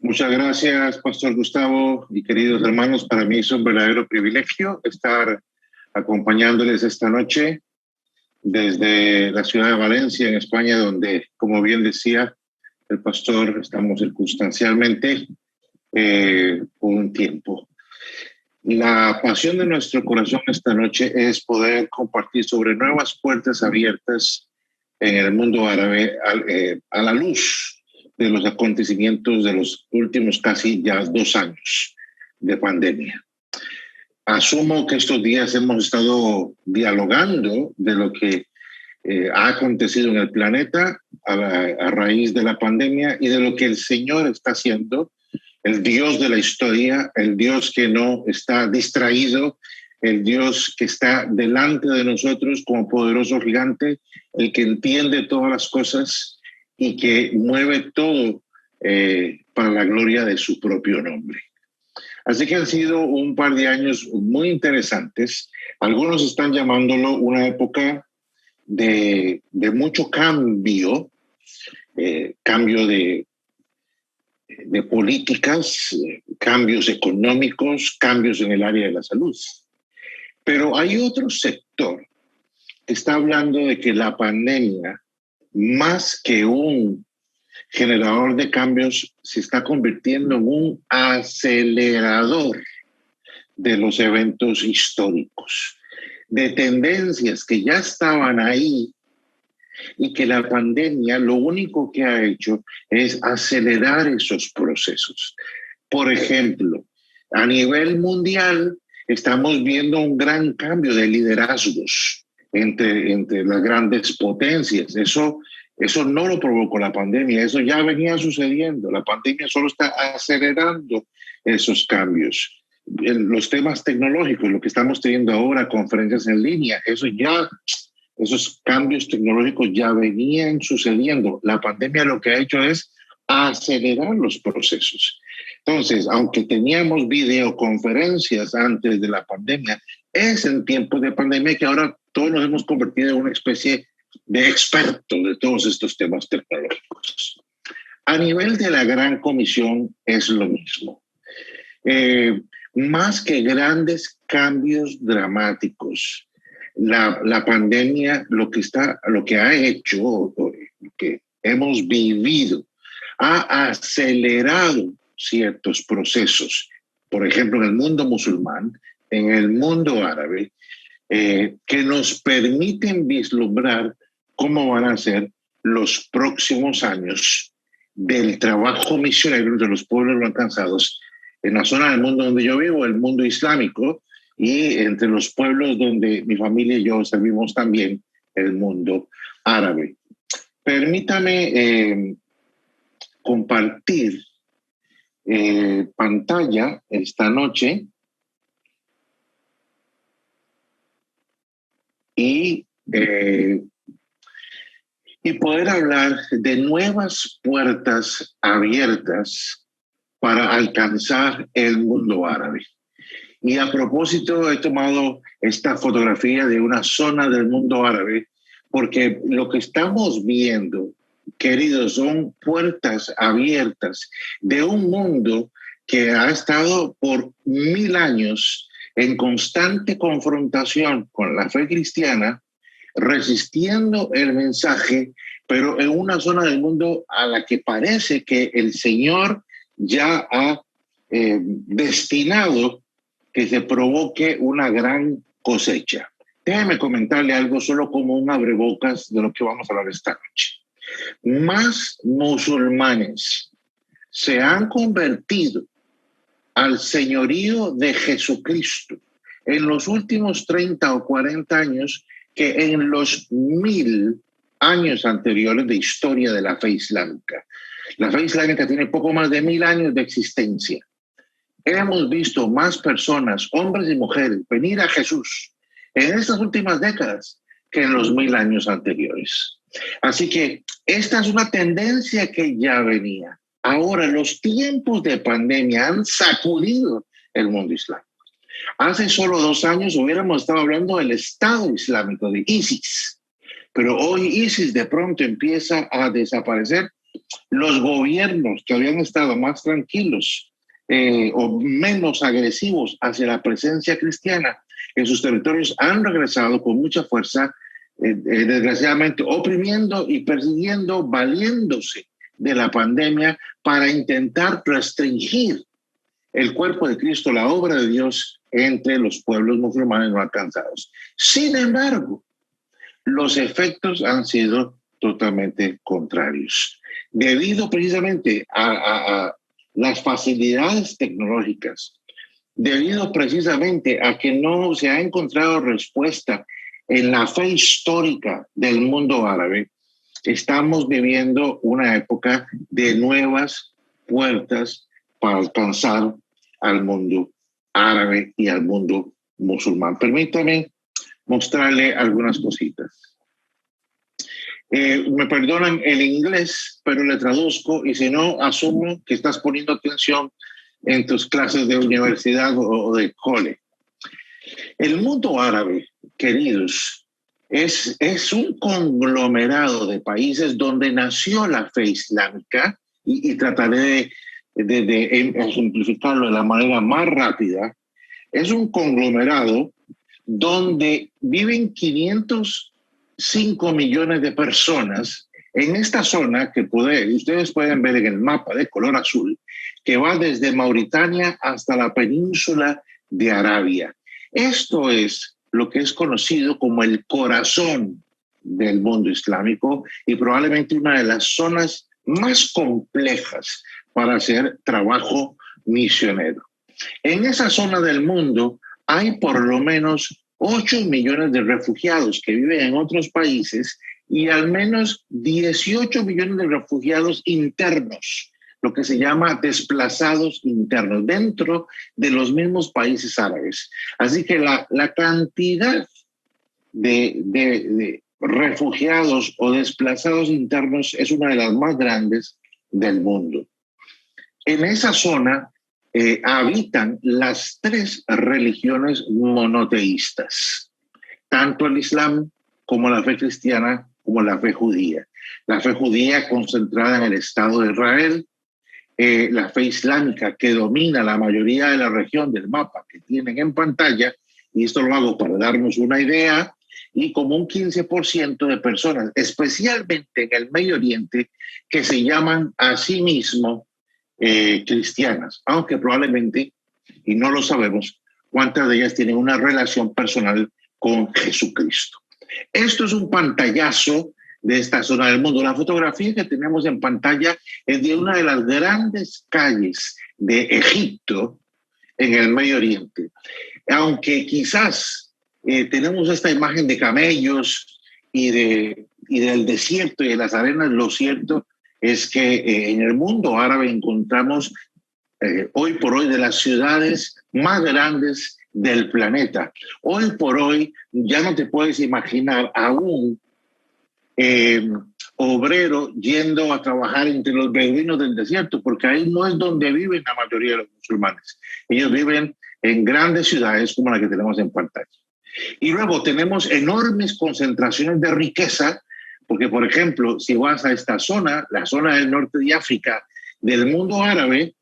Muchas gracias, Pastor Gustavo y queridos hermanos. Para mí es un verdadero privilegio estar acompañándoles esta noche desde la ciudad de Valencia, en España, donde, como bien decía el pastor, estamos circunstancialmente por un tiempo. La pasión de nuestro corazón esta noche es poder compartir sobre nuevas puertas abiertas en el mundo árabe a la luz de los acontecimientos de los últimos casi ya 2 años de pandemia. Asumo que estos días hemos estado dialogando de lo que ha acontecido en el planeta a raíz de la pandemia y de lo que el Señor está haciendo, el Dios de la historia, el Dios que no está distraído, el Dios que está delante de nosotros como poderoso gigante, el que entiende todas las cosas y que mueve todo para la gloria de su propio nombre. Así que han sido un par de años muy interesantes. Algunos están llamándolo una época de mucho cambio, cambio de políticas, cambios económicos, cambios en el área de la salud. Pero hay otro sector que está hablando de que la pandemia, más que un generador de cambios, se está convirtiendo en un acelerador de los eventos históricos, de tendencias que ya estaban ahí y que la pandemia lo único que ha hecho es acelerar esos procesos. Por ejemplo, a nivel mundial estamos viendo un gran cambio de liderazgos entre las grandes potencias. Eso no lo provocó la pandemia, eso ya venía sucediendo. La pandemia solo está acelerando esos cambios. Los temas tecnológicos, lo que estamos teniendo ahora, conferencias en línea, esos cambios tecnológicos ya venían sucediendo. La pandemia lo que ha hecho es acelerar los procesos. Entonces, aunque teníamos videoconferencias antes de la pandemia, es en tiempos de pandemia que ahora todos nos hemos convertido en una especie de expertos de todos estos temas tecnológicos. A nivel de la Gran Comisión es lo mismo. Más que grandes cambios dramáticos, la pandemia lo que ha hecho, lo que hemos vivido, ha acelerado ciertos procesos. Por ejemplo, en el mundo musulmán, en el mundo árabe, que nos permiten vislumbrar cómo van a ser los próximos años del trabajo misionero de los pueblos no alcanzados en la zona del mundo donde yo vivo, el mundo islámico, y entre los pueblos donde mi familia y yo servimos también, el mundo árabe. Permítame compartir pantalla esta noche y poder hablar de nuevas puertas abiertas para alcanzar el mundo árabe. Y a propósito, he tomado esta fotografía de una zona del mundo árabe porque lo que estamos viendo, queridos, son puertas abiertas de un mundo que ha estado por 1000 años en constante confrontación con la fe cristiana, resistiendo el mensaje, pero en una zona del mundo a la que parece que el Señor ya ha destinado que se provoque una gran cosecha. Déjame comentarle algo solo como un abrebocas de lo que vamos a hablar esta noche. Más musulmanes se han convertido al señorío de Jesucristo en los últimos 30 o 40 años que en los 1000 años anteriores de historia de la fe islámica. La fe islámica tiene poco más de 1000 años de existencia. Hemos visto más personas, hombres y mujeres, venir a Jesús en estas últimas décadas que en los 1000 años anteriores. Así que esta es una tendencia que ya venía. Ahora, los tiempos de pandemia han sacudido el mundo islámico. Hace solo 2 años hubiéramos estado hablando del Estado Islámico, de ISIS, pero hoy ISIS de pronto empieza a desaparecer Los gobiernos que habían estado más tranquilos o menos agresivos hacia la presencia cristiana en sus territorios han regresado con mucha fuerza, desgraciadamente oprimiendo y persiguiendo, valiéndose de la pandemia para intentar restringir el cuerpo de Cristo, la obra de Dios entre los pueblos musulmanes no alcanzados. Sin embargo, los efectos han sido totalmente contrarios, debido precisamente a las facilidades tecnológicas, debido precisamente a que no se ha encontrado respuesta en la fe histórica del mundo árabe. Estamos viviendo una época de nuevas puertas para alcanzar al mundo árabe y al mundo musulmán. Permítame mostrarle algunas cositas. Me perdonan el inglés, pero le traduzco y si no, asumo que estás poniendo atención en tus clases de universidad o de cole. El mundo árabe, queridos, es un conglomerado de países donde nació la fe islámica y trataré de simplificarlo de la manera más rápida. Es un conglomerado donde viven 505 millones de personas en esta zona que ustedes pueden ver en el mapa de color azul, que va desde Mauritania hasta la península de Arabia. Esto es lo que es conocido como el corazón del mundo islámico y probablemente una de las zonas más complejas para hacer trabajo misionero. En esa zona del mundo hay por lo menos 8 millones de refugiados que viven en otros países y al menos 18 millones de refugiados internos, lo que se llama desplazados internos, dentro de los mismos países árabes. Así que la cantidad de refugiados o desplazados internos es una de las más grandes del mundo. En esa zona habitan las 3 religiones monoteístas, tanto el Islam como la fe cristiana como la fe judía. La fe judía concentrada en el Estado de Israel, la fe islámica que domina la mayoría de la región del mapa que tienen en pantalla, y esto lo hago para darnos una idea, y como un 15% de personas, especialmente en el Medio Oriente, que se llaman a sí mismos cristianas, aunque probablemente, y no lo sabemos, cuántas de ellas tienen una relación personal con Jesucristo. Esto es un pantallazo de esta zona del mundo. La fotografía que tenemos en pantalla es de una de las grandes calles de Egipto en el Medio Oriente. Aunque quizás tenemos esta imagen de camellos y del desierto y de las arenas, lo cierto es que en el mundo árabe encontramos hoy por hoy de las ciudades más grandes del planeta. Hoy por hoy ya no te puedes imaginar a un obrero yendo a trabajar entre los beduinos del desierto, porque ahí no es donde viven la mayoría de los musulmanes. Ellos viven en grandes ciudades como la que tenemos en pantalla. Y luego tenemos enormes concentraciones de riqueza, porque, por ejemplo, si vas a esta zona, la zona del norte de África, del mundo árabe,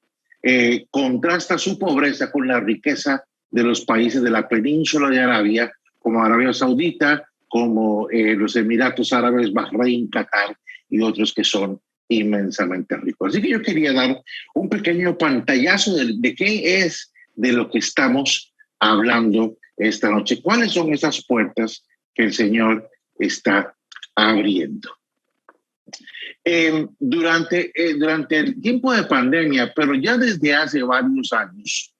contrasta su pobreza con la riqueza de los países de la península de Arabia, como Arabia Saudita, como los Emiratos Árabes, Bahrein, Qatar y otros que son inmensamente ricos. Así que yo quería dar un pequeño pantallazo de qué es de lo que estamos hablando esta noche. ¿Cuáles son esas puertas que el Señor está abriendo? Durante el tiempo de pandemia, pero ya desde hace varios años,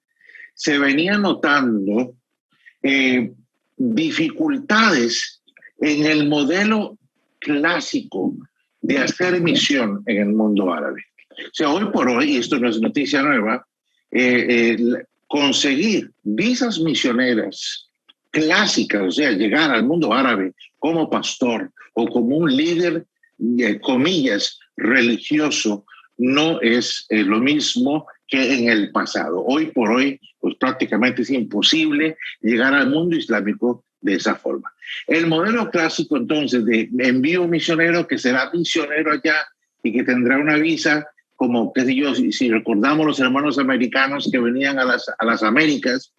se venía notando dificultades en el modelo clásico de hacer misión en el mundo árabe. O sea, hoy por hoy, y esto no es noticia nueva, conseguir visas misioneras clásicas, o sea, llegar al mundo árabe como pastor o como un líder, comillas, religioso, no es lo mismo que en el pasado. Hoy por hoy, pues prácticamente es imposible llegar al mundo islámico de esa forma. El modelo clásico, entonces, de envío misionero que será misionero allá y que tendrá una visa como, qué sé yo, si recordamos los hermanos americanos que venían a las Américas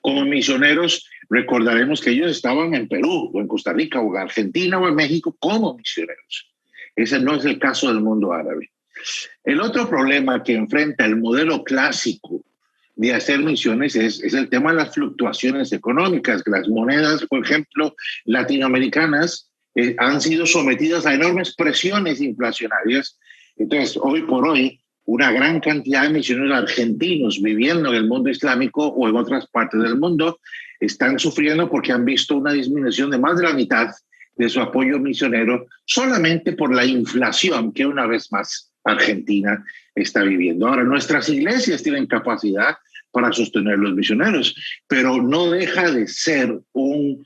como misioneros, recordaremos que ellos estaban en Perú o en Costa Rica o en Argentina o en México como misioneros. Ese no es el caso del mundo árabe. El otro problema que enfrenta el modelo clásico de hacer misiones es el tema de las fluctuaciones económicas. Las monedas, por ejemplo, latinoamericanas han sido sometidas a enormes presiones inflacionarias. Entonces, hoy por hoy, una gran cantidad de misioneros argentinos viviendo en el mundo islámico o en otras partes del mundo están sufriendo porque han visto una disminución de más de la mitad de su apoyo misionero solamente por la inflación que una vez más Argentina está viviendo. Ahora, nuestras iglesias tienen capacidad para sostener los misioneros, pero no deja de ser un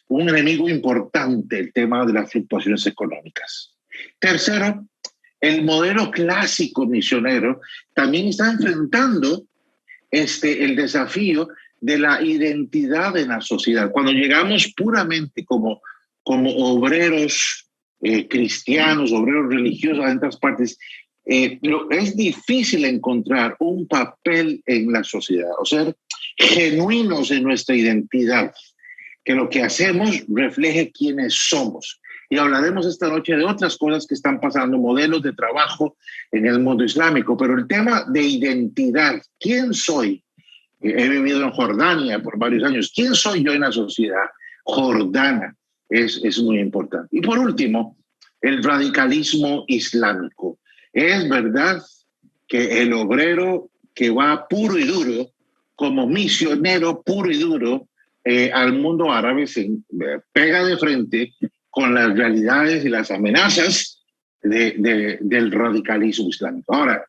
enemigo importante el tema de las fluctuaciones económicas. Tercero, el modelo clásico misionero también está enfrentando el desafío de la identidad en la sociedad. Cuando llegamos puramente como obreros cristianos, obreros religiosos en otras partes, es difícil encontrar un papel en la sociedad, o ser genuinos en nuestra identidad, que lo que hacemos refleje quiénes somos. Y hablaremos esta noche de otras cosas que están pasando, modelos de trabajo en el mundo islámico, pero el tema de identidad, ¿quién soy? He vivido en Jordania por varios años. ¿Quién soy yo en la sociedad jordana? Es muy importante. Y por último, el radicalismo islámico. Es verdad que el obrero que va puro y duro, como misionero puro y duro al mundo árabe, se pega de frente con las realidades y las amenazas del radicalismo islámico. Ahora,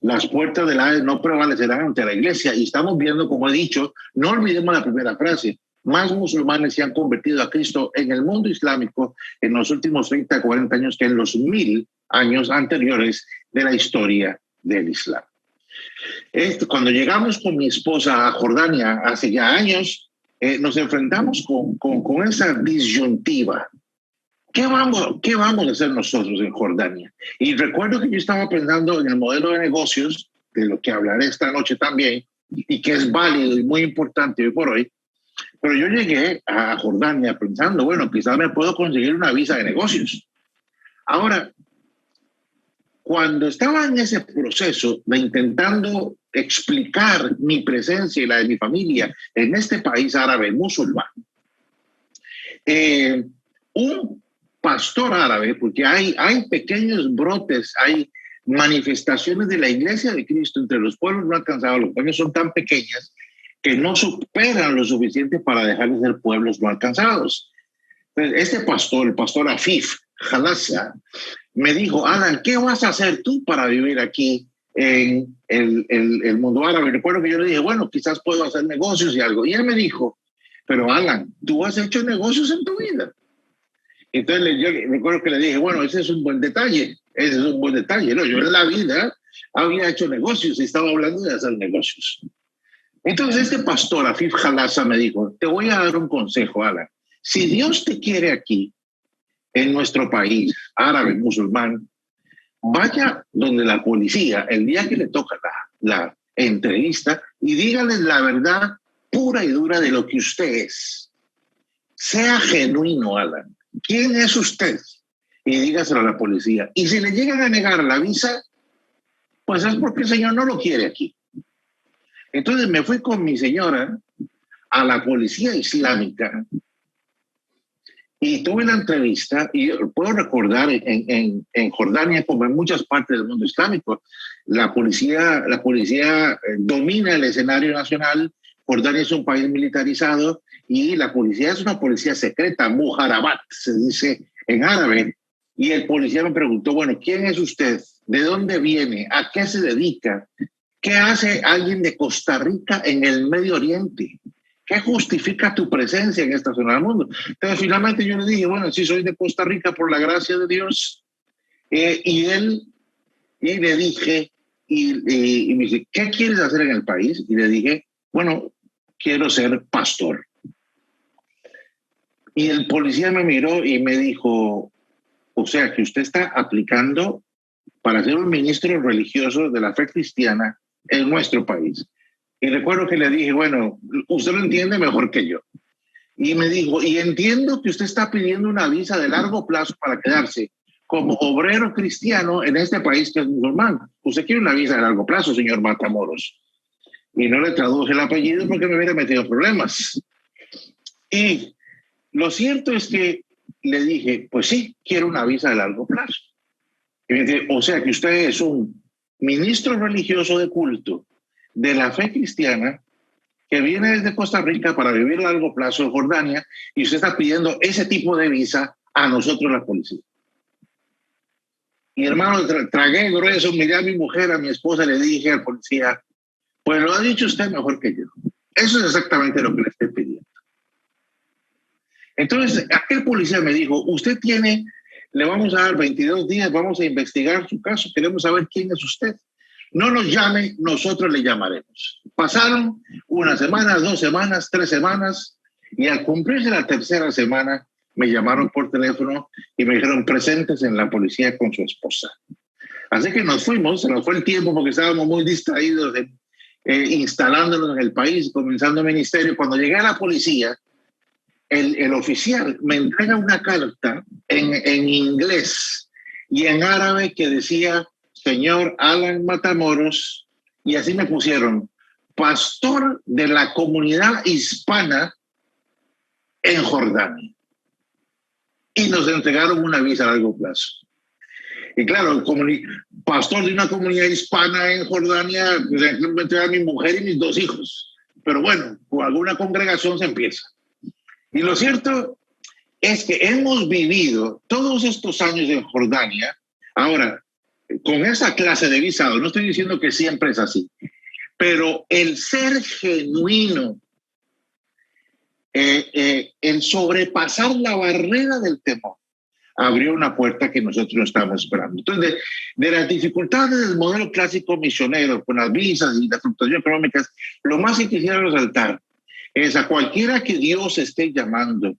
las puertas del Hades no prevalecerán ante la iglesia y estamos viendo, como he dicho, no olvidemos la primera frase, más musulmanes se han convertido a Cristo en el mundo islámico en los últimos 30, 40 años que en los 1000 años anteriores de la historia del Islam. Cuando llegamos con mi esposa a Jordania hace ya años, nos enfrentamos con esa disyuntiva. ¿Qué vamos a hacer nosotros en Jordania? Y recuerdo que yo estaba pensando en el modelo de negocios, de lo que hablaré esta noche también, y que es válido y muy importante hoy por hoy. Pero yo llegué a Jordania pensando, bueno, quizás me puedo conseguir una visa de negocios. Ahora, cuando estaba en ese proceso de intentando explicar mi presencia y la de mi familia en este país árabe musulmán, un pastor árabe, porque hay pequeños brotes, hay manifestaciones de la Iglesia de Cristo entre los pueblos no alcanzados. Los pueblos son tan pequeñas que no superan lo suficiente para dejar de ser pueblos no alcanzados. Entonces, este pastor, el pastor Afif Jalasa, me dijo, Alan, ¿qué vas a hacer tú para vivir aquí en el mundo árabe? Recuerdo que yo le dije, bueno, quizás puedo hacer negocios y algo. Y él me dijo, pero Alan, ¿tú has hecho negocios en tu vida? Entonces yo recuerdo que le dije, bueno, ese es un buen detalle, No, yo en la vida había hecho negocios y estaba hablando de hacer negocios. Entonces este pastor, Afif Jalasa, me dijo, te voy a dar un consejo, Alan. Si Dios te quiere aquí, en nuestro país, árabe, musulmán, vaya donde la policía el día que le toca la entrevista y dígales la verdad pura y dura de lo que usted es. Sea genuino, Alan. ¿Quién es usted? Y dígaselo a la policía. Y si le llegan a negar la visa, pues es porque el Señor no lo quiere aquí. Entonces me fui con mi señora a la policía islámica y tuve la entrevista y puedo recordar en Jordania, como en muchas partes del mundo islámico, la policía domina el escenario nacional. Jordania es un país militarizado y la policía es una policía secreta, Mujarabat, se dice en árabe. Y el policía me preguntó, bueno, ¿quién es usted? ¿De dónde viene? ¿A qué se dedica? ¿Qué hace alguien de Costa Rica en el Medio Oriente? ¿Qué justifica tu presencia en esta zona del mundo? Entonces, finalmente yo le dije, bueno, sí, soy de Costa Rica por la gracia de Dios. Y le dije, y me dice, ¿qué quieres hacer en el país? Y le dije, bueno, quiero ser pastor. Y el policía me miró y me dijo, o sea que usted está aplicando para ser un ministro religioso de la fe cristiana en nuestro país. Y recuerdo que le dije, bueno, usted lo entiende mejor que yo. Y me dijo, y entiendo que usted está pidiendo una visa de largo plazo para quedarse como obrero cristiano en este país que es musulmán. Usted quiere una visa de largo plazo, señor Matamoros. Y no le traduje el apellido porque me hubiera metido problemas. Y lo cierto es que le dije, pues sí, quiero una visa de largo plazo. Y me dice, o sea que usted es un ministro religioso de culto de la fe cristiana que viene desde Costa Rica para vivir a largo plazo en Jordania y usted está pidiendo ese tipo de visa a nosotros la policía. Y hermano, tragué grueso, miré a mi mujer, a mi esposa, le dije al policía, pues lo ha dicho usted mejor que yo. Eso es exactamente lo que le estoy pidiendo. Entonces, aquel policía me dijo, usted tiene, le vamos a dar 22 días, vamos a investigar su caso, queremos saber quién es usted. No nos llame, nosotros le llamaremos. Pasaron una semana, 2 semanas, 3 semanas, y al cumplirse la tercera semana, me llamaron por teléfono y me dijeron, presentes en la policía con su esposa. Así que nos fuimos, se nos fue el tiempo porque estábamos muy distraídos instalándonos en el país, comenzando el ministerio. Cuando llegué a la policía, el oficial me entrega una carta en inglés y en árabe que decía, señor Alan Matamoros, y así me pusieron, pastor de la comunidad hispana en Jordania. Y nos entregaron una visa a largo plazo. Y claro, como pastor de una comunidad hispana en Jordania, pues, me entregaron a mi mujer y mis 2 hijos. Pero bueno, con alguna congregación se empieza. Y lo cierto es que hemos vivido todos estos años en Jordania, ahora, con esa clase de visado, no estoy diciendo que siempre es así, pero el ser genuino, el sobrepasar la barrera del temor, abrió una puerta que nosotros no estábamos esperando. Entonces, de las dificultades del modelo clásico misionero, con las visas y las fluctuaciones económicas, lo más que quisiera resaltar es a cualquiera que Dios esté llamando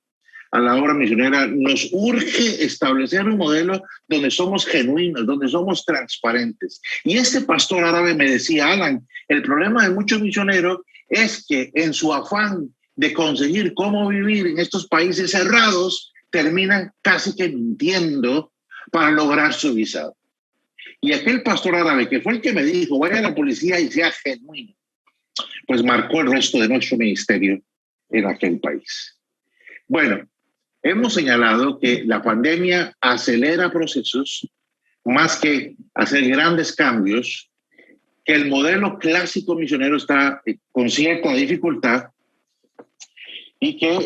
a la obra misionera, nos urge establecer un modelo donde somos genuinos, donde somos transparentes. Y este pastor árabe me decía, Alan, el problema de muchos misioneros es que en su afán de conseguir cómo vivir en estos países cerrados, terminan casi que mintiendo para lograr su visado. Y aquel pastor árabe, que fue el que me dijo, vaya a la policía y sea genuino, pues marcó el resto de nuestro ministerio en aquel país. Bueno, hemos señalado que la pandemia acelera procesos más que hacer grandes cambios, que el modelo clásico misionero está con cierta dificultad y que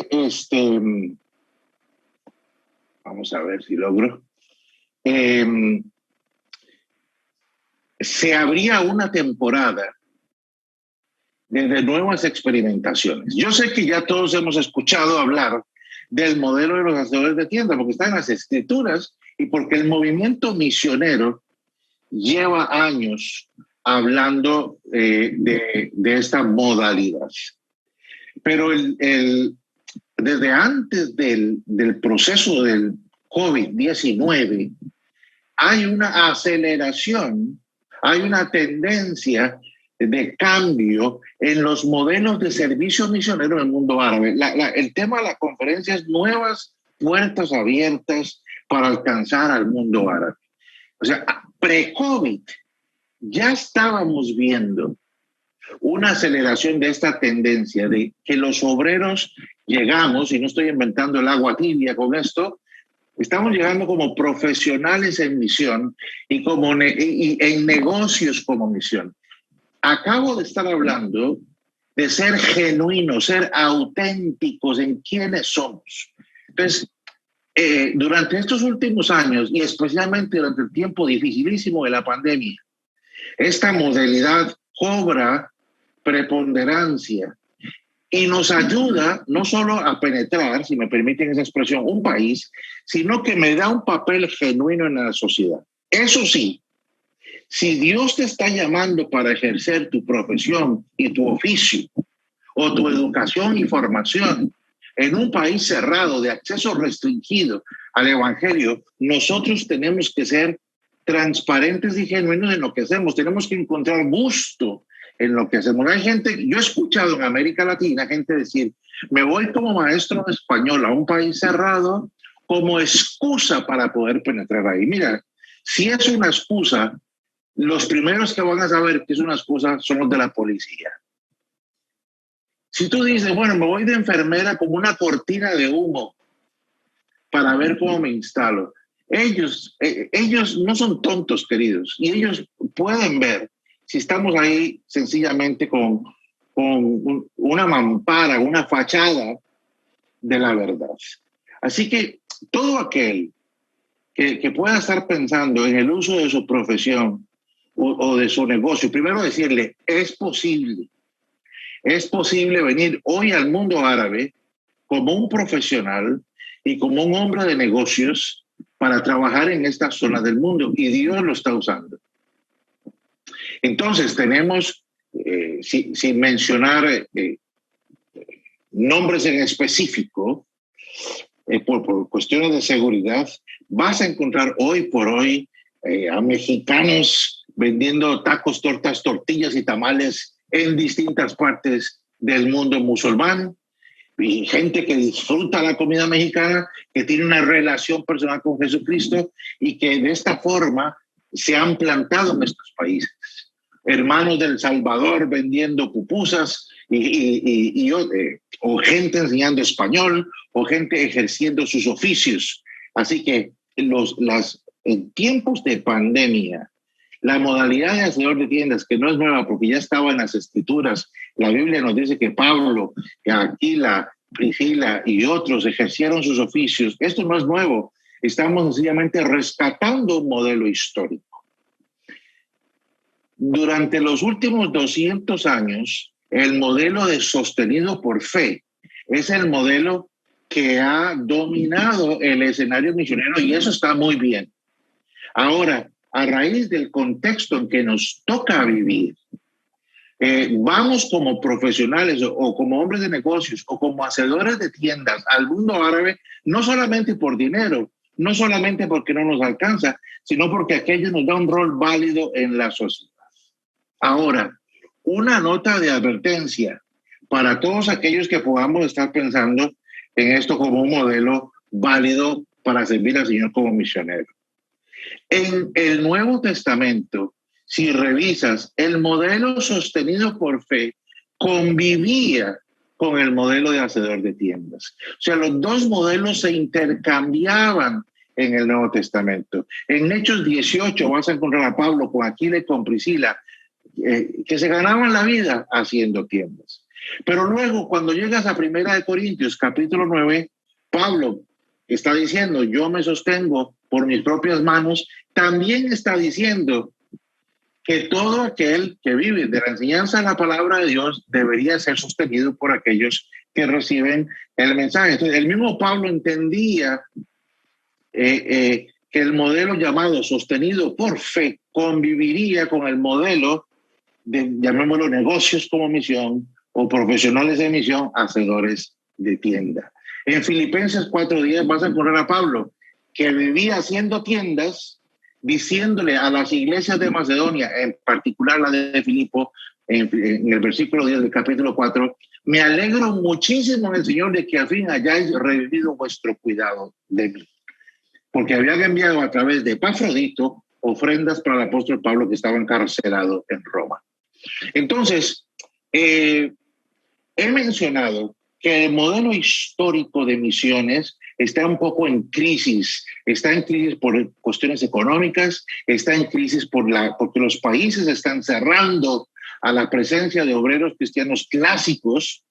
vamos a ver si logro. Se abría una temporada de nuevas experimentaciones. Yo sé que ya todos hemos escuchado hablar del modelo de los hacedores de tienda, porque está en las escrituras y porque el movimiento misionero lleva años hablando de esta modalidad. Pero desde antes del proceso del COVID-19 hay una aceleración, hay una tendencia de cambio en los modelos de servicio misionero en el mundo árabe. El tema de la conferencia es nuevas puertas abiertas para alcanzar al mundo árabe. O sea, pre-COVID ya estábamos viendo una aceleración de esta tendencia de que los obreros llegamos, y no estoy inventando el agua tibia con esto, estamos llegando como profesionales en misión y en negocios como misión. Acabo de estar hablando de ser genuinos, ser auténticos en quiénes somos. Entonces, durante estos últimos años y especialmente durante el tiempo dificilísimo de la pandemia, esta modalidad cobra preponderancia y nos ayuda no solo a penetrar, si me permiten esa expresión, un país, sino que me da un papel genuino en la sociedad. Eso sí, si Dios te está llamando para ejercer tu profesión y tu oficio o tu educación y formación en un país cerrado de acceso restringido al Evangelio, nosotros tenemos que ser transparentes y genuinos en lo que hacemos. Tenemos que encontrar gusto en lo que hacemos. Hay gente, yo he escuchado en América Latina gente decir, me voy como maestro de español a un país cerrado como excusa para poder penetrar ahí. Mira, si es una excusa, los primeros que van a saber que es una excusa son los de la policía. Si tú dices, bueno, me voy de enfermera como una cortina de humo para ver cómo me instalo. Ellos no son tontos, queridos, y ellos pueden ver si estamos ahí sencillamente con una mampara, una fachada de la verdad. Así que todo aquel que pueda estar pensando en el uso de su profesión o de su negocio, primero decirle, es posible venir hoy al mundo árabe como un profesional y como un hombre de negocios para trabajar en esta zona del mundo, y Dios lo está usando. Entonces tenemos, sin mencionar nombres en específico, por cuestiones de seguridad, vas a encontrar hoy por hoy a mexicanos vendiendo tacos, tortas, tortillas y tamales en distintas partes del mundo musulmán, y gente que disfruta la comida mexicana, que tiene una relación personal con Jesucristo y que de esta forma se han plantado en estos países. Hermanos del Salvador vendiendo pupusas o gente enseñando español o gente ejerciendo sus oficios. Así que en tiempos de pandemia, la modalidad de hacedor de tiendas, que no es nueva porque ya estaba en las escrituras, la Biblia nos dice que Pablo, Aquila, Priscila y otros ejercieron sus oficios. Esto no es nuevo, estamos sencillamente rescatando un modelo histórico. Durante los últimos 200 años, el modelo de sostenido por fe es el modelo que ha dominado el escenario misionero, y eso está muy bien. Ahora, a raíz del contexto en que nos toca vivir, vamos como profesionales o como hombres de negocios o como hacedores de tiendas al mundo árabe, no solamente por dinero, no solamente porque no nos alcanza, sino porque aquello nos da un rol válido en la sociedad. Ahora, una nota de advertencia para todos aquellos que podamos estar pensando en esto como un modelo válido para servir al Señor como misionero. En el Nuevo Testamento, si revisas, el modelo sostenido por fe convivía con el modelo de hacedor de tiendas. O sea, los dos modelos se intercambiaban en el Nuevo Testamento. En Hechos 18 vas a encontrar a Pablo con Aquila y con Priscila, que se ganaban la vida haciendo tiendas. Pero luego, cuando llegas a 1 Corintios, capítulo 9, Pablo está diciendo, yo me sostengo por mis propias manos. También está diciendo que todo aquel que vive de la enseñanza de la palabra de Dios debería ser sostenido por aquellos que reciben el mensaje. Entonces, el mismo Pablo entendía que el modelo llamado sostenido por fe conviviría con el modelo de, llamémoslo, negocios como misión o profesionales de misión, hacedores de tienda. En Filipenses 4:10 vas a encontrar a Pablo, que vivía haciendo tiendas, diciéndole a las iglesias de Macedonia, en particular la de Filipo, en el versículo 10 del capítulo 4, me alegro muchísimo en el Señor de que al fin hayáis revivido vuestro cuidado de mí. Porque habían enviado a través de Epafrodito ofrendas para el apóstol Pablo, que estaba encarcelado en Roma. Entonces, he mencionado que el modelo histórico de misiones está un poco en crisis. Está en crisis por cuestiones económicas, está en crisis porque los países están cerrando a la presencia de obreros cristianos clásicos.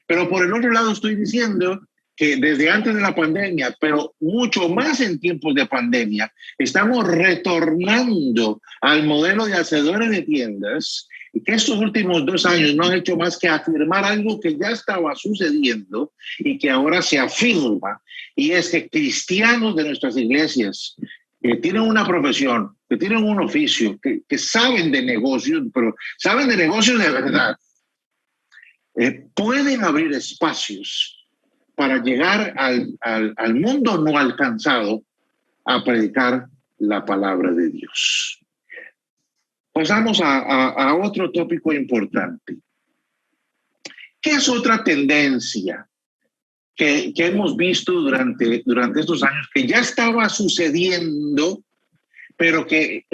Pero por el otro lado estoy diciendo que desde antes de la pandemia, pero mucho más en tiempos de pandemia, estamos retornando al modelo de hacedores de tiendas, y que estos últimos 2 años no han hecho más que afirmar algo que ya estaba sucediendo y que ahora se afirma, y es que cristianos de nuestras iglesias que tienen una profesión, que tienen un oficio, que saben de negocios, pero saben de negocios de verdad, pueden abrir espacios para llegar al mundo no alcanzado a predicar la palabra de Dios. Pasamos a otro tópico importante. ¿Qué es otra tendencia que hemos visto durante estos años, que ya estaba sucediendo, pero que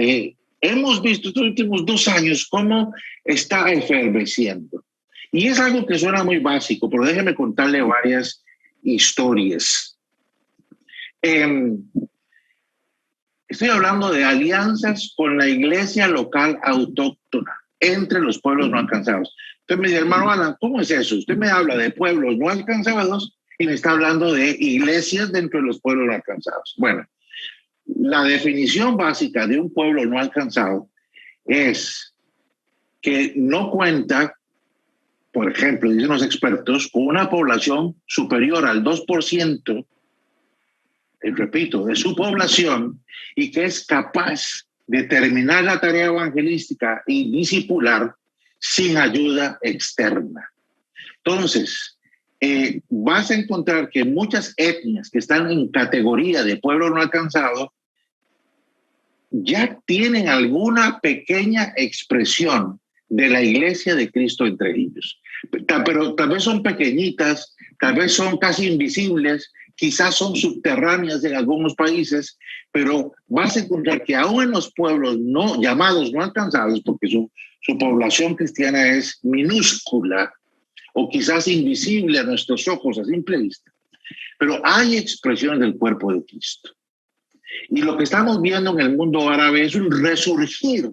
hemos visto estos últimos 2 años cómo está efervesciendo? Y es algo que suena muy básico, pero déjeme contarle varias historias. Estoy hablando de alianzas con la iglesia local autóctona entre los pueblos no alcanzados. Usted me dice, hermano Alan, ¿cómo es eso? Usted me habla de pueblos no alcanzados y me está hablando de iglesias dentro de los pueblos no alcanzados. Bueno, la definición básica de un pueblo no alcanzado es que no cuenta, por ejemplo, dicen los expertos, con una población superior al 2%, repito, de su población, y que es capaz de terminar la tarea evangelística y discipular sin ayuda externa. Entonces, vas a encontrar que muchas etnias que están en categoría de pueblo no alcanzado ya tienen alguna pequeña expresión de la iglesia de Cristo entre ellos. Pero tal vez son pequeñitas, tal vez son casi invisibles, quizás son subterráneas en algunos países, pero vas a encontrar que aún en los pueblos no llamados no alcanzados, porque su población cristiana es minúscula o quizás invisible a nuestros ojos a simple vista, pero hay expresiones del cuerpo de Cristo. Y lo que estamos viendo en el mundo árabe es un resurgir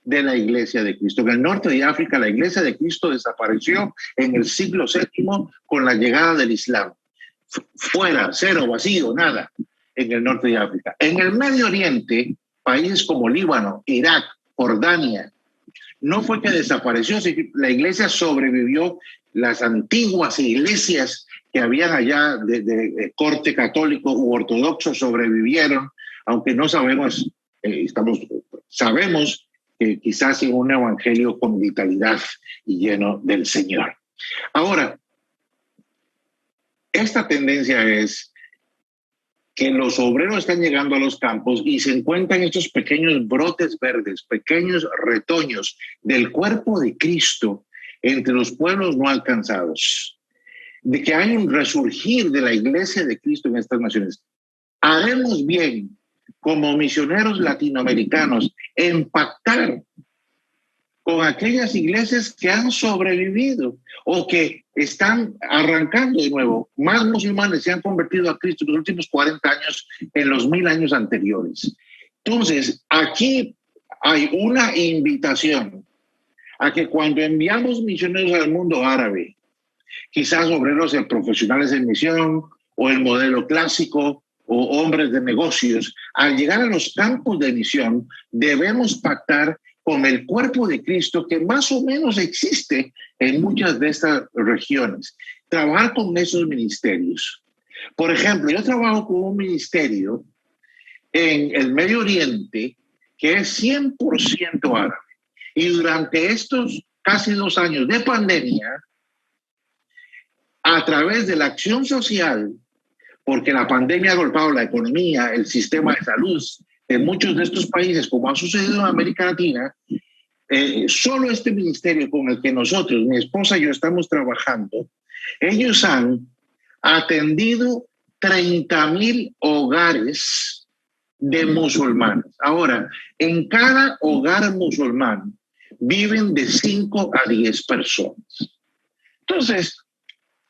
de la iglesia de Cristo. En el norte de África, la iglesia de Cristo desapareció en el siglo VII con la llegada del Islam. Fuera, cero, vacío, nada en el norte de África. En el Medio Oriente, países como Líbano, Irak, Jordania, no fue que desapareció, la iglesia sobrevivió. Las antiguas iglesias que habían allá de corte católico u ortodoxo sobrevivieron, aunque no sabemos, sabemos que quizás en un evangelio con vitalidad y lleno del Señor. Ahora, esta tendencia es que los obreros están llegando a los campos y se encuentran estos pequeños brotes verdes, pequeños retoños del cuerpo de Cristo entre los pueblos no alcanzados, de que hay un resurgir de la iglesia de Cristo en estas naciones. Haremos bien como misioneros latinoamericanos en pactar con aquellas iglesias que han sobrevivido o que están arrancando de nuevo. Más musulmanes se han convertido a Cristo en los últimos 40 años en los 1000 años anteriores. Entonces, aquí hay una invitación a que cuando enviamos misioneros al mundo árabe, quizás obreros profesionales en misión o el modelo clásico o hombres de negocios, al llegar a los campos de misión debemos pactar con el cuerpo de Cristo que más o menos existe en muchas de estas regiones. Trabajar con esos ministerios. Por ejemplo, yo trabajo con un ministerio en el Medio Oriente que es 100% árabe. Y durante estos casi 2 años de pandemia, a través de la acción social, porque la pandemia ha golpeado la economía, el sistema de salud de muchos de estos países, como ha sucedido en América Latina, solo este ministerio con el que nosotros, mi esposa y yo estamos trabajando, ellos han atendido 30,000 hogares de musulmanes. Ahora, en cada hogar musulmán viven de 5 a 10 personas. Entonces,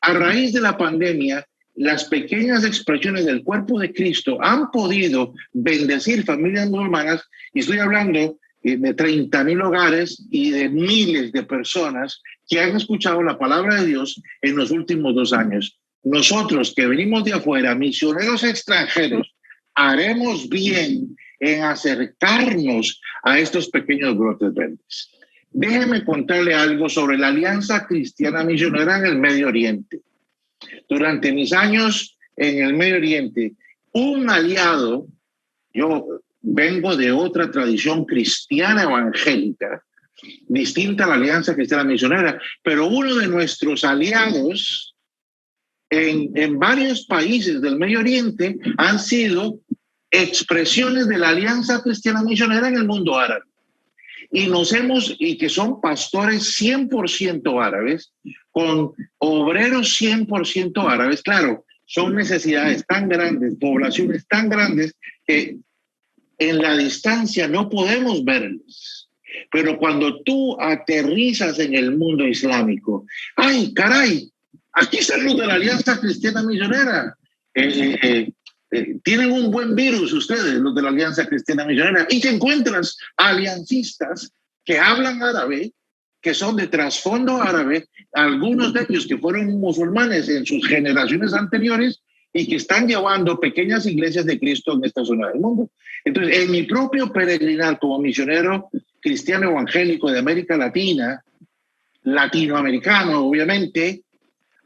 a raíz de la pandemia, las pequeñas expresiones del cuerpo de Cristo han podido bendecir familias musulmanas, y estoy hablando de 30,000 hogares y de miles de personas que han escuchado la palabra de Dios en los últimos 2 años. Nosotros que venimos de afuera, misioneros extranjeros, haremos bien en acercarnos a estos pequeños brotes verdes. Déjeme contarle algo sobre la Alianza Cristiana Misionera en el Medio Oriente. Durante mis años en el Medio Oriente, un aliado, yo vengo de otra tradición cristiana evangélica, distinta a la Alianza Cristiana Misionera, pero uno de nuestros aliados en varios países del Medio Oriente han sido expresiones de la Alianza Cristiana Misionera en el mundo árabe. Y que son pastores 100% árabes, con obreros 100% árabes. Claro, son necesidades tan grandes, poblaciones tan grandes, que en la distancia no podemos verlos. Pero cuando tú aterrizas en el mundo islámico, ¡ay, caray! Aquí están los de la Alianza Cristiana Misionera. Tienen un buen virus ustedes, los de la Alianza Cristiana Misionera, y te encuentras aliancistas que hablan árabe, que son de trasfondo árabe, algunos de ellos que fueron musulmanes en sus generaciones anteriores y que están llevando pequeñas iglesias de Cristo en esta zona del mundo. Entonces, en mi propio peregrinar como misionero cristiano evangélico de América Latina, latinoamericano, obviamente,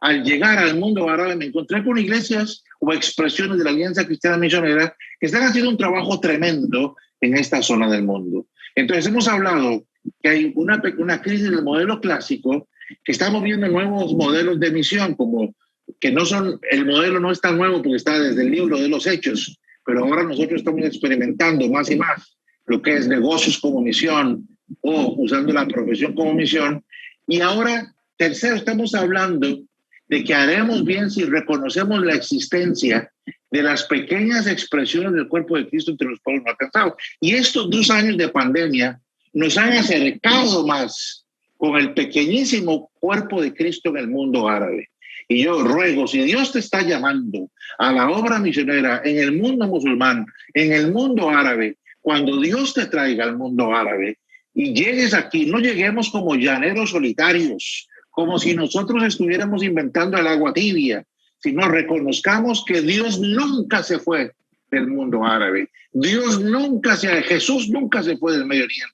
al llegar al mundo árabe me encontré con iglesias o expresiones de la Alianza Cristiana Misionera que están haciendo un trabajo tremendo en esta zona del mundo. Entonces hemos hablado que hay una crisis del modelo clásico, que estamos viendo nuevos modelos de misión, como que no son, el modelo no es tan nuevo porque está desde el libro de los Hechos, pero ahora nosotros estamos experimentando más y más lo que es negocios como misión o usando la profesión como misión. Y ahora, tercero, estamos hablando de que haremos bien si reconocemos la existencia de las pequeñas expresiones del cuerpo de Cristo entre los pueblos no alcanzados. Y estos 2 años de pandemia nos han acercado más con el pequeñísimo cuerpo de Cristo en el mundo árabe. Y yo ruego, si Dios te está llamando a la obra misionera en el mundo musulmán, en el mundo árabe, cuando Dios te traiga al mundo árabe y llegues aquí, no lleguemos como llaneros solitarios, como si nosotros estuviéramos inventando el agua tibia, sino reconozcamos que Dios nunca se fue del mundo árabe. Jesús nunca se fue del Medio Oriente.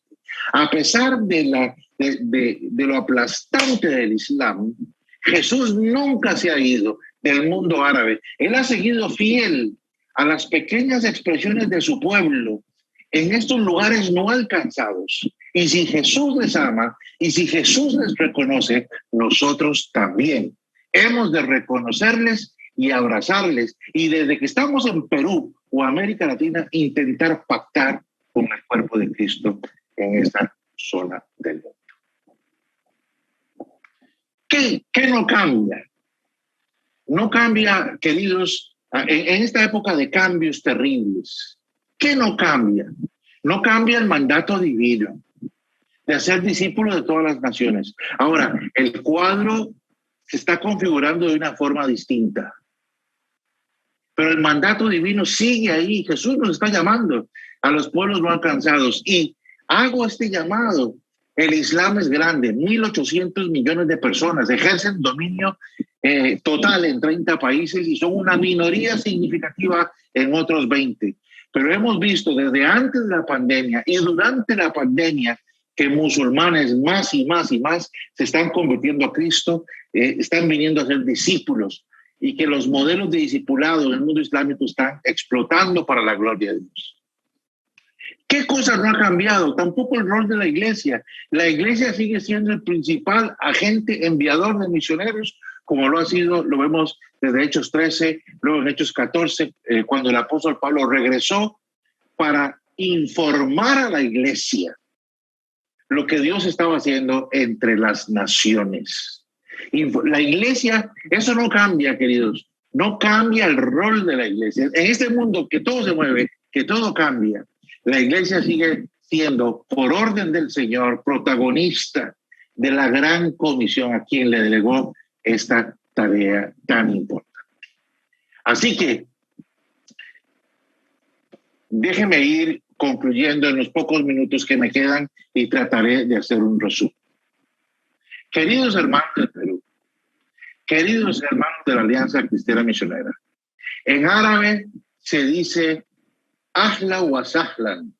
A pesar de lo aplastante del Islam, Jesús nunca se ha ido del mundo árabe. Él ha seguido fiel a las pequeñas expresiones de su pueblo en estos lugares no alcanzados. Y si Jesús les ama y si Jesús les reconoce, nosotros también hemos de reconocerles y abrazarles. Y desde que estamos en Perú o América Latina, intentar pactar con el cuerpo de Cristo en esta zona del mundo. ¿Qué no cambia? No cambia, queridos, en esta época de cambios terribles. ¿Qué no cambia? No cambia el mandato divino de hacer discípulos de todas las naciones. Ahora, el cuadro se está configurando de una forma distinta. Pero el mandato divino sigue ahí. Jesús nos está llamando a los pueblos no alcanzados. Y hago este llamado. El Islam es grande, 1.800 millones de personas, ejercen dominio total en 30 países y son una minoría significativa en otros 20. Pero hemos visto desde antes de la pandemia y durante la pandemia que musulmanes más y más y más se están convirtiendo a Cristo, están viniendo a ser discípulos y que los modelos de discipulado en el mundo islámico están explotando para la gloria de Dios. ¿Qué cosa no ha cambiado? Tampoco el rol de la iglesia. La iglesia sigue siendo el principal agente enviador de misioneros, como lo ha sido, lo vemos desde Hechos 13, luego en Hechos 14, cuando el apóstol Pablo regresó para informar a la iglesia lo que Dios estaba haciendo entre las naciones. La iglesia, eso no cambia, queridos, no cambia el rol de la iglesia. En este mundo que todo se mueve, que todo cambia, la iglesia sigue siendo, por orden del Señor, protagonista de la gran comisión a quien le delegó esta tarea tan importante. Así que déjeme ir concluyendo en los pocos minutos que me quedan y trataré de hacer un resumen. Queridos hermanos del Perú, queridos hermanos de la Alianza Cristiana Misionera, en árabe se dice ahla wa sahlan,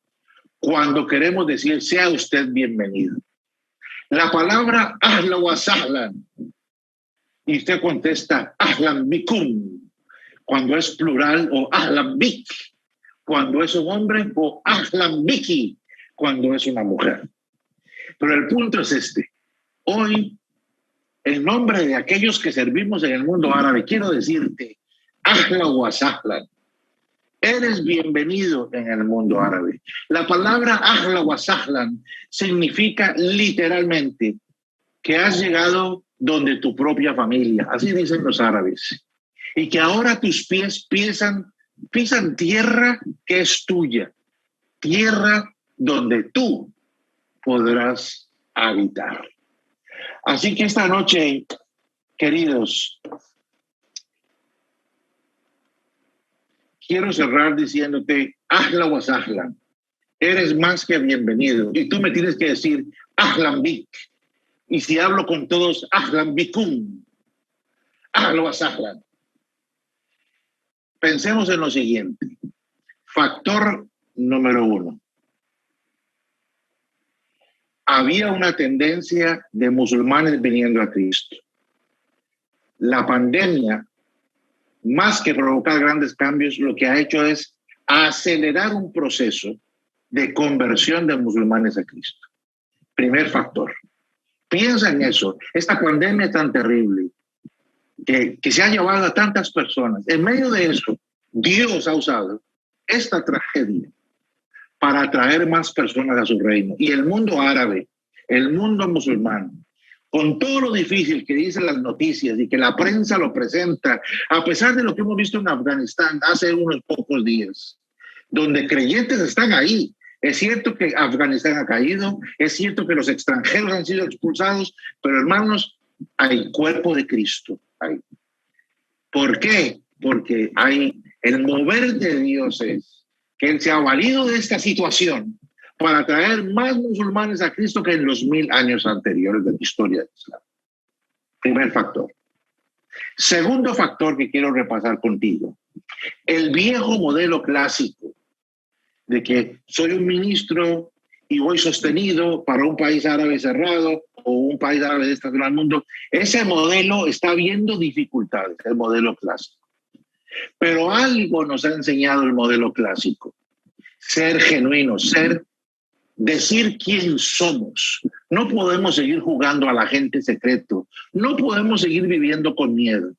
cuando queremos decir sea usted bienvenido. La palabra ahla wa sahlan, y usted contesta ahlan bikum, cuando es plural, o ahlan bik, cuando es un hombre, o ahlan biki, cuando es una mujer. Pero el punto es este. Hoy en nombre de aquellos que servimos en el mundo árabe, quiero decirte, ahlan wa sahlan. Eres bienvenido en el mundo árabe. La palabra ahlan wa sahlan significa literalmente que has llegado donde tu propia familia, así dicen los árabes, y que ahora tus pies pisan tierra que es tuya, tierra donde tú podrás habitar. Así que esta noche, queridos, quiero cerrar diciéndote, ahlan wa sahlan, eres más que bienvenido. Y tú me tienes que decir, ahlan bik. Y si hablo con todos, ahlan bikum, ahlan wa sahlan. Pensemos en lo siguiente. Factor número 1. Había una tendencia de musulmanes viniendo a Cristo. La pandemia, más que provocar grandes cambios, lo que ha hecho es acelerar un proceso de conversión de musulmanes a Cristo. Primer factor. Piensa en eso. Esta pandemia es tan terrible que se ha llevado a tantas personas. En medio de eso, Dios ha usado esta tragedia para atraer más personas a su reino. Y el mundo árabe, el mundo musulmán, con todo lo difícil que dicen las noticias y que la prensa lo presenta, a pesar de lo que hemos visto en Afganistán hace unos pocos días, donde creyentes están ahí. Es cierto que Afganistán ha caído, es cierto que los extranjeros han sido expulsados, pero hermanos, hay cuerpo de Cristo ahí. ¿Por qué? Porque hay el mover de Dios es que Él se ha valido de esta situación para traer más musulmanes a Cristo que en los 1000 años anteriores de la historia del Islam. Primer factor. Segundo factor que quiero repasar contigo. El viejo modelo clásico de que soy un ministro y voy sostenido para un país árabe cerrado o un país árabe de esta zona del mundo, ese modelo está viendo dificultades, el modelo clásico. Pero algo nos ha enseñado el modelo clásico. Ser genuinos, decir quién somos. No podemos seguir jugando al agente secreto. No podemos seguir viviendo con miedo.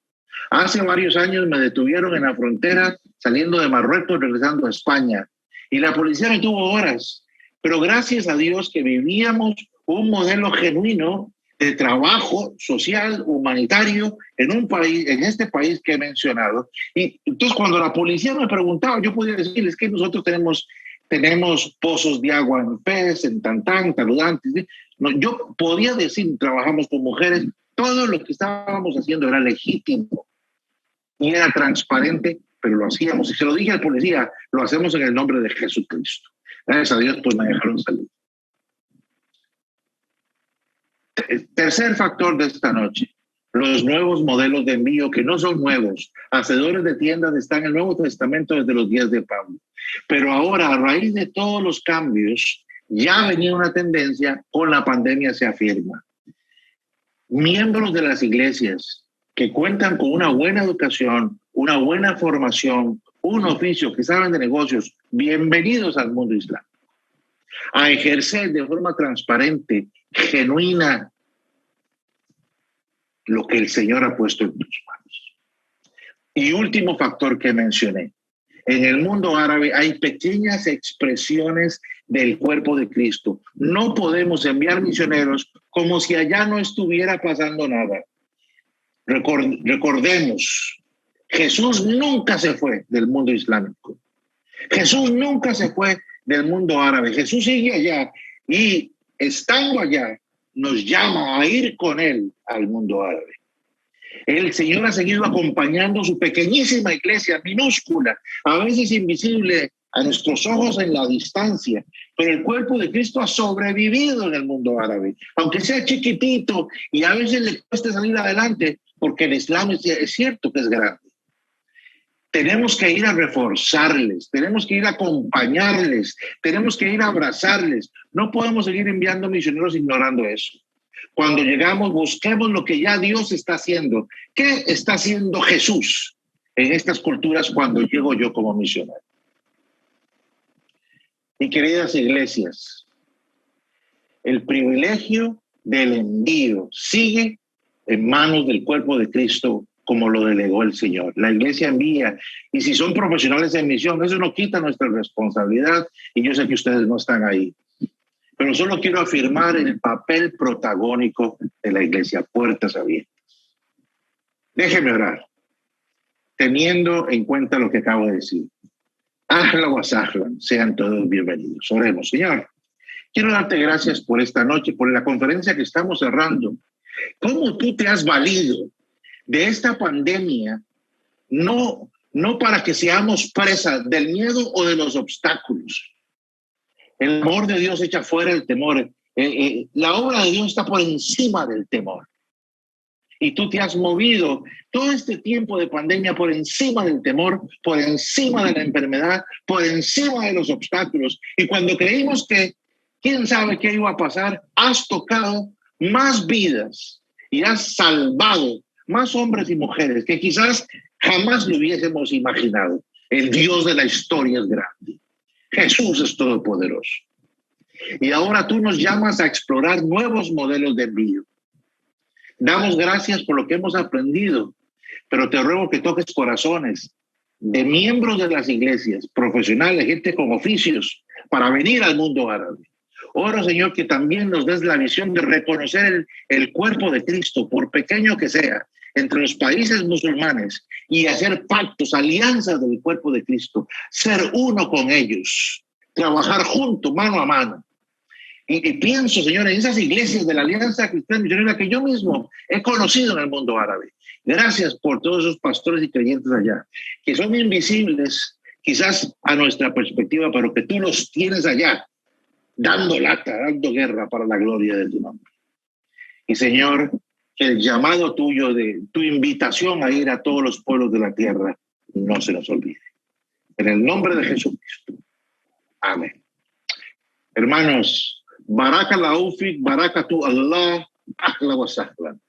Hace varios años me detuvieron en la frontera saliendo de Marruecos, regresando a España. Y la policía me tuvo horas. Pero gracias a Dios que vivíamos un modelo genuino de trabajo social, humanitario, en un país, en este país que he mencionado. Y entonces cuando la policía me preguntaba, yo podía decirles que nosotros tenemos pozos de agua en Fez, en Tantán, Taludantes. ¿Sí? No, yo podía decir, trabajamos con mujeres, todo lo que estábamos haciendo era legítimo y era transparente, pero lo hacíamos. Y se lo dije al policía, lo hacemos en el nombre de Jesucristo. Gracias a Dios, pues me dejaron salir. Tercer factor de esta noche, los nuevos modelos de envío que no son nuevos. Hacedores de tiendas están en el Nuevo Testamento desde los días de Pablo. Pero ahora, a raíz de todos los cambios, ya venía una tendencia, con la pandemia se afirma. Miembros de las iglesias que cuentan con una buena educación, una buena formación, un oficio, que saben de negocios, bienvenidos al mundo islámico. A ejercer de forma transparente, genuina, lo que el Señor ha puesto en tus manos. Y último factor que mencioné. En el mundo árabe hay pequeñas expresiones del cuerpo de Cristo. No podemos enviar misioneros como si allá no estuviera pasando nada. Recordemos, Jesús nunca se fue del mundo islámico. Jesús nunca se fue del mundo árabe. Jesús sigue allá y estando allá nos llama a ir con Él al mundo árabe. El Señor ha seguido acompañando su pequeñísima iglesia, minúscula, a veces invisible a nuestros ojos en la distancia, pero el cuerpo de Cristo ha sobrevivido en el mundo árabe, aunque sea chiquitito y a veces le cueste salir adelante, porque el Islam es cierto que es grande. Tenemos que ir a reforzarles, tenemos que ir a acompañarles, tenemos que ir a abrazarles. No podemos seguir enviando misioneros ignorando eso. Cuando llegamos, busquemos lo que ya Dios está haciendo. ¿Qué está haciendo Jesús en estas culturas cuando llego yo como misionero? Y queridas iglesias, el privilegio del envío sigue en manos del cuerpo de Cristo como lo delegó el Señor. La iglesia envía, y si son profesionales en misión, eso no quita nuestra responsabilidad, y yo sé que ustedes no están ahí. Pero solo quiero afirmar el papel protagónico de la iglesia, puertas abiertas. Déjeme orar, teniendo en cuenta lo que acabo de decir. Ahlan wa sahlan, sean todos bienvenidos. Oremos, Señor. Quiero darte gracias por esta noche, por la conferencia que estamos cerrando. ¿Cómo tú te has valido de esta pandemia? No para que seamos presas del miedo o de los obstáculos. El amor de Dios echa fuera el temor. La obra de Dios está por encima del temor. Y tú te has movido todo este tiempo de pandemia por encima del temor, por encima de la enfermedad, por encima de los obstáculos. Y cuando creímos que quién sabe qué iba a pasar, has tocado más vidas y has salvado más hombres y mujeres que quizás jamás lo hubiésemos imaginado. El Dios de la historia es grande. Jesús es todopoderoso. Y ahora tú nos llamas a explorar nuevos modelos de envío. Damos gracias por lo que hemos aprendido, pero te ruego que toques corazones de miembros de las iglesias, profesionales, gente con oficios, para venir al mundo árabe. Oro, Señor, que también nos des la visión de reconocer el cuerpo de Cristo, por pequeño que sea, entre los países musulmanes, y hacer pactos, alianzas del cuerpo de Cristo, ser uno con ellos, trabajar juntos, mano a mano. Y pienso, Señor, en esas iglesias de la Alianza Cristiana Misionera que yo mismo he conocido en el mundo árabe. Gracias por todos esos pastores y creyentes allá, que son invisibles quizás a nuestra perspectiva, pero que tú los tienes allá, dando lata, dando guerra para la gloria de tu nombre. Y Señor, el llamado tuyo, de tu invitación a ir a todos los pueblos de la tierra, no se nos olvide. En el nombre de Jesucristo. Amén. Hermanos, Baraka Laufik, Barakatu Allah, Ahla wa Sahlan.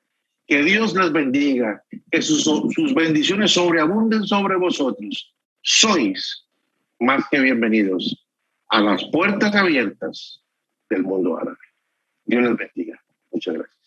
Que Dios les bendiga, que sus bendiciones sobreabunden sobre vosotros. Sois más que bienvenidos a las puertas abiertas del mundo árabe. Dios les bendiga. Muchas gracias.